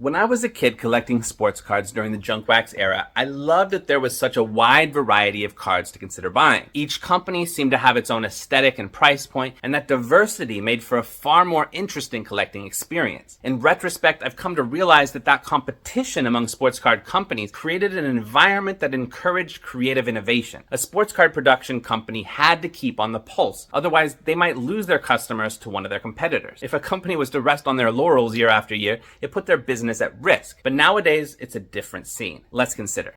When I was a kid collecting sports cards during the junk wax era, I loved that there was such a wide variety of cards to consider buying. Each company seemed to have its own aesthetic and price point, and that diversity made for a far more interesting collecting experience. In retrospect, I've come to realize that competition among sports card companies created an environment that encouraged creative innovation. A sports card production company had to keep on the pulse, otherwise they might lose their customers to one of their competitors. If a company was to rest on their laurels year after year, it put their business at risk. But nowadays, it's a different scene. Let's consider.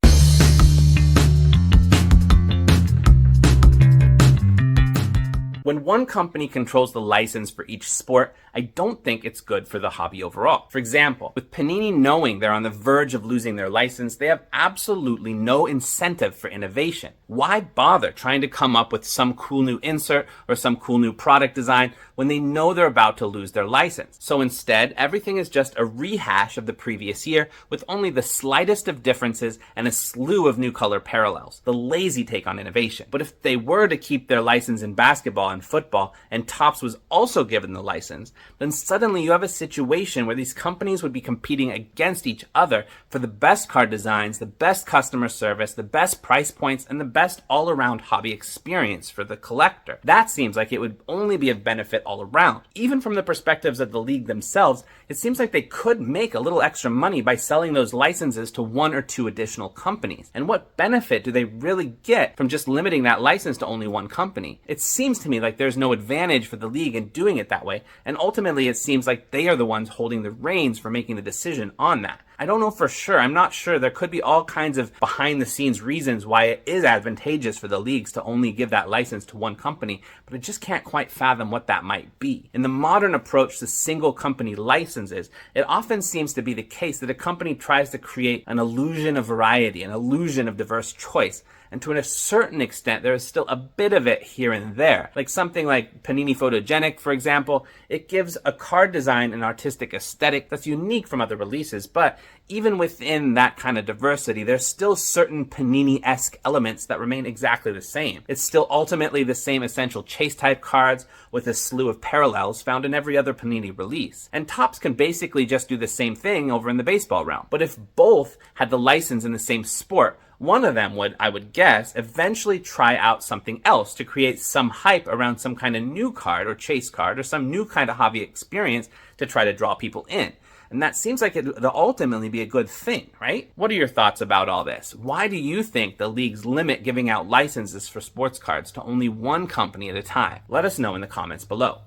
When one company controls the license for each sport, I don't think it's good for the hobby overall. For example, with Panini knowing they're on the verge of losing their license, they have absolutely no incentive for innovation. Why bother trying to come up with some cool new insert or some cool new product design when they know they're about to lose their license? So instead, everything is just a rehash of the previous year with only the slightest of differences and a slew of new color parallels. The lazy take on innovation. But if they were to keep their license in basketball and football, and Topps was also given the license, then suddenly you have a situation where these companies would be competing against each other for the best card designs, the best customer service, the best price points, and the best all-around hobby experience for the collector. That seems like it would only be of benefit all around. Even from the perspectives of the league themselves, it seems like they could make a little extra money by selling those licenses to one or two additional companies. And what benefit do they really get from just limiting that license to only one company? It seems to me like there's no advantage for the league in doing it that way, and ultimately it seems like they are the ones holding the reins for making the decision on that. I don't know for sure. I'm not sure. There could be all kinds of behind the scenes reasons why it is advantageous for the leagues to only give that license to one company, but I just can't quite fathom what that might be. In the modern approach to single company licenses, it often seems to be the case that a company tries to create an illusion of variety, an illusion of diverse choice. And to a certain extent, there is still a bit of it here and there. Like something like Panini Photogenic, for example, it gives a card design and artistic aesthetic that's unique from other releases, but even within that kind of diversity, there's still certain Panini-esque elements that remain exactly the same. It's still ultimately the same essential chase-type cards with a slew of parallels found in every other Panini release. And Topps can basically just do the same thing over in the baseball realm. But if both had the license in the same sport, one of them would, I would guess, eventually try out something else to create some hype around some kind of new card or chase card or some new kind of hobby experience to try to draw people in. And that seems like it would ultimately be a good thing, right? What are your thoughts about all this? Why do you think the leagues limit giving out licenses for sports cards to only one company at a time? Let us know in the comments below.